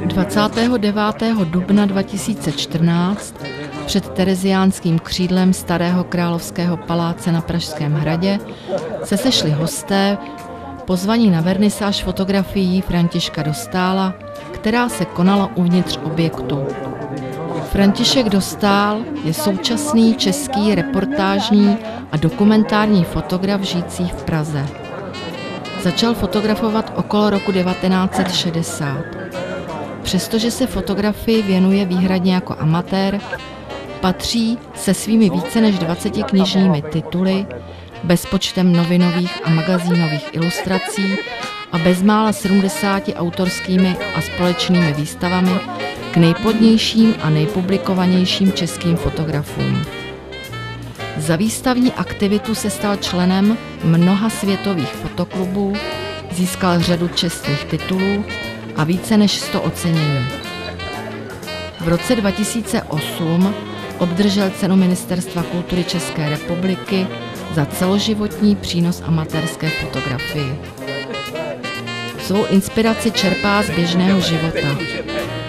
29. dubna 2014 před tereziánským křídlem Starého královského paláce na Pražském hradě se sešli hosté pozvaní na vernisáž fotografií Františka Dostála, která se konala uvnitř objektu. František Dostál je současný český reportážní a dokumentární fotograf žijící v Praze. Začal fotografovat okolo roku 1960. Přestože se fotografii věnuje výhradně jako amatér, patří se svými více než 20 knižními tituly, bezpočtem novinových a magazínových ilustrací a bezmála 70 autorskými a společnými výstavami k nejplodnějším a nejpublikovanějším českým fotografům. Za výstavní aktivitu se stal členem mnoha světových fotoklubů, získal řadu čestných titulů a více než 100 ocenění. V roce 2008 obdržel cenu Ministerstva kultury České republiky za celoživotní přínos amatérské fotografii. Svou inspiraci čerpá z běžného života.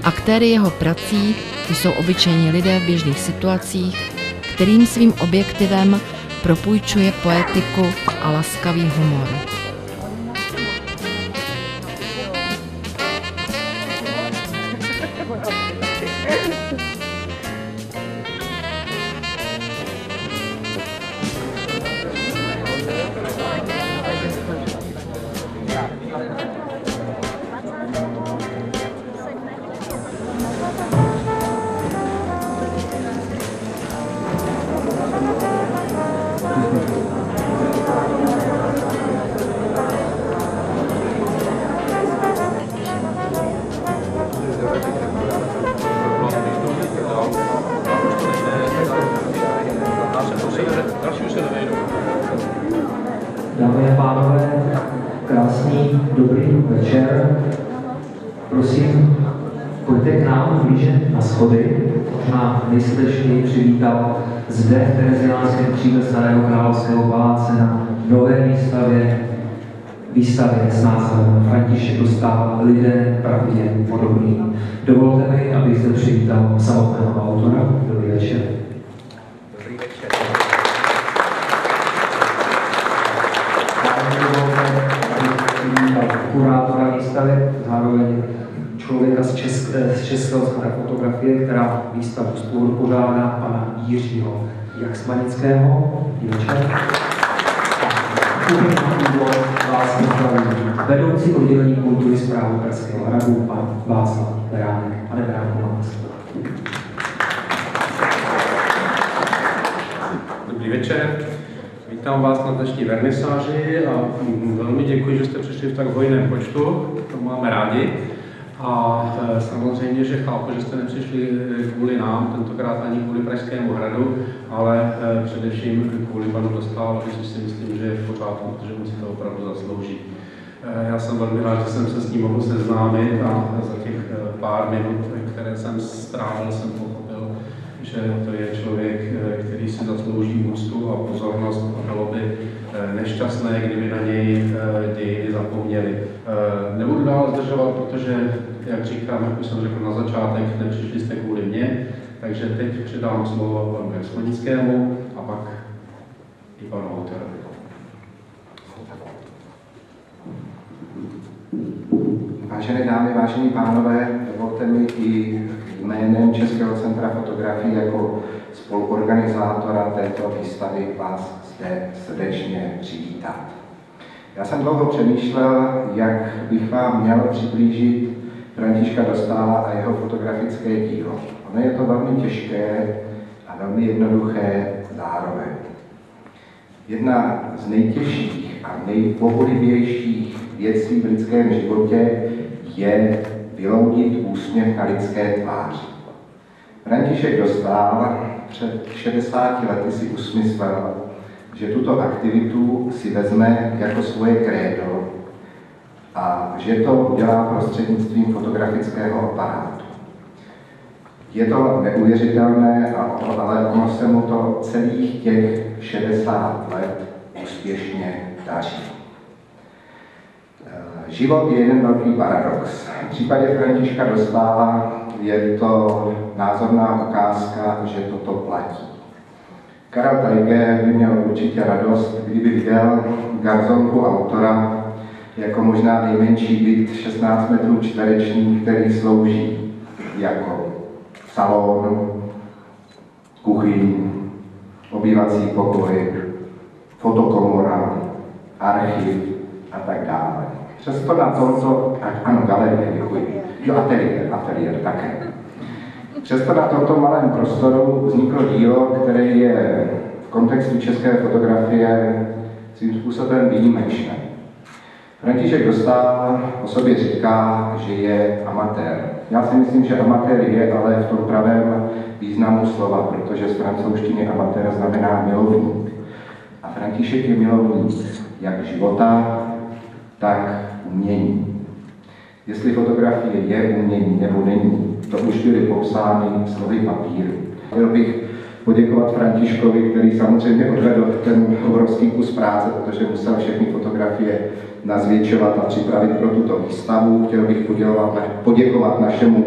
Aktéry jeho prací jsou obyčejní lidé v běžných situacích, kterým svým objektivem propůjčuje poetiku a laskavý humor. Dámy a pánové, krásný, dobrý večer. Prosím, pojďte k nám blíže na schody. Možná nejsrdečněji přivítal zde v tereziánském křídle Starého královského paláce na nové výstavě s názvem František Dostál, lidé pravdě podobní. Dovolte mi, abych zde přivítal samotného autora. Dobrý večer. Dobrý večer. Kurátora výstavy, zároveň člověka z českého světa fotografie, která výstavu spolupořádá, pana Jiřího Jaksmanického. Vedoucí oddělení kultury Správy Pražského hradu, pan Václav Beránek. Pane Beránku, máte slovo. Dobrý večer. Vítám vás na dnešní vernisáži a velmi děkuji, že jste přišli v tak hojném počtu, to máme rádi. A samozřejmě, že chápu, že jste nepřišli kvůli nám, tentokrát ani kvůli Pražskému hradu, ale především kvůli panu Dostálovi, což si myslím, že je v pořádku, protože on si to opravdu zaslouží. Já jsem velmi rád, že jsem se s ním mohl seznámit a za těch pár minut, které jsem strávil, jsem pochopil, že to je člověk, který si zaslouží úctu a pozornost a bylo by nešťastné, kdyby na něj dějiny zapomněli. Nebudu dál zdržovat, protože, jak říkám, jak už jsem řekl na začátek, nepřišli jste kvůli mně, takže teď předám slovo panu Jaksmanickému a pak i panu autorovi. Vážené dámy, vážení pánové, dovolte mi i jménem Českého centra fotografie jako spoluorganizátora této výstavy vás zde srdečně přivítat. Já jsem dlouho přemýšlel, jak bych vám měl přiblížit Františka Dostála a jeho fotografické dílo. Ono je to velmi těžké a velmi jednoduché zároveň. Jedna z nejtěžších a nejbohulibějších věcí v lidském životě je vyloudit úsměv na lidské tváři. František Dostál před 60 lety si usmyslel, že tuto aktivitu si vezme jako svoje krédo a že to udělá prostřednictvím fotografického aparátu. Je to neuvěřitelné, ale ono se mu to celých těch 60 let úspěšně daří. Život je jeden velký paradox. V případě Františka Dostála je to názorná ukázka, že toto platí. Karel Tajge by měl určitě radost, kdyby viděl garzonku autora jako možná nejmenší byt 16 metrů čtverečních, který slouží jako salon, kuchyň, obývací pokoj, fotokomora, archiv a tak dále. Přesto na tomto, ano, galerie, děkuji, jo, ateliér také. Přesto na tomto malém prostoru vzniklo dílo, které je v kontextu české fotografie svým způsobem výjimečné. František Dostál o sobě říká, že je amatér. Já si myslím, že amatér je, ale v tom pravém významu slova, protože z francouzštiny amatér znamená milovník. A František je milovník jak života, tak umění. Jestli fotografie je umění nebo není, to už byly popsány slovy papíru. Chtěl bych poděkovat Františkovi, který samozřejmě odvedl ten obrovský kus práce, protože musel všechny fotografie nazvětšovat a připravit pro tuto výstavu. Chtěl bych poděkovat našemu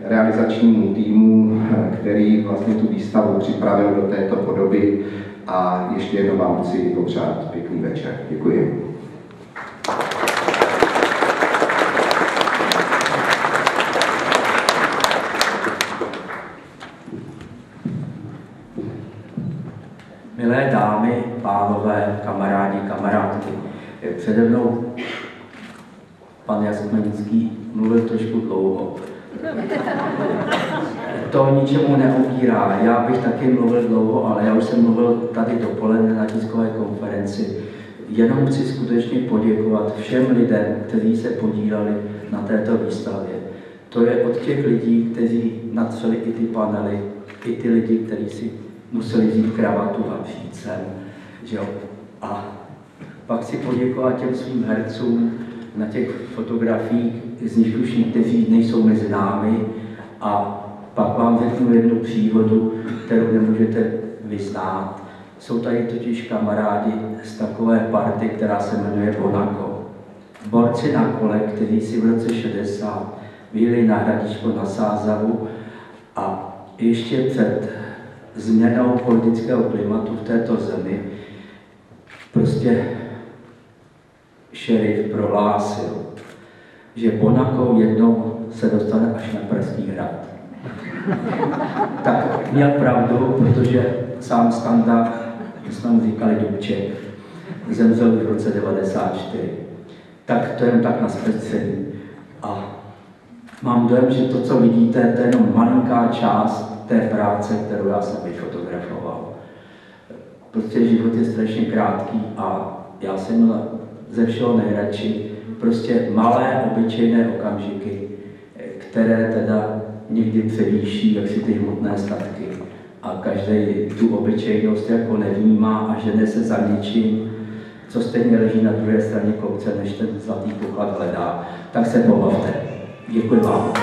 realizačnímu týmu, který vlastně tu výstavu připravil do této podoby, a ještě jednou vám chci popřát pěkný večer. Děkuji. Milé dámy, pánové, kamarádi, kamarádky, přede mnou pan Jasmanický mluvil trošku dlouho. To ničemu neubírá. Já bych taky mluvil dlouho, ale já už jsem mluvil tady dopoledne na tiskové konferenci. Jenom chci skutečně poděkovat všem lidem, kteří se podíleli na této výstavě. To je od těch lidí, kteří natřeli i ty panely, i ty lidi, kteří si museli vzít kravatu a přijít sem, že jo. A pak chci poděkovat těm svým hercům na těch fotografiích, z nich už někteří nejsou mezi námi, a pak vám řeknu jednu příhodu, kterou nemůžete vyznát. Jsou tady totiž kamarádi z takové party, která se jmenuje Bonako. Borci na kole, kteří si v roce 60 vyjeli na Hradiško na Sázavu a ještě před změnou politického klimatu v této zemi prostě šerif prohlásil, že Bonako jednou se dostane až na Pražský hrad. Tak měl pravdu, protože sám Standa, jsme mu říkali Dubček, zemřel v roce 94. Tak to jen tak na zpětření. A mám dojem, že to, co vidíte, to je jenom malinká část té práce, kterou já jsem vyfotografoval. Prostě život je strašně krátký a já jsem měl ze všeho nejradši prostě malé, obyčejné okamžiky, které teda někdy převýší jaksi ty hmotné statky. A každý tu obyčejnost jako nevnímá a žene se za něčím, co stejně leží na druhé straně kopce, než ten zlatý poklad hledá. Tak se pobavte. Děkuji vám.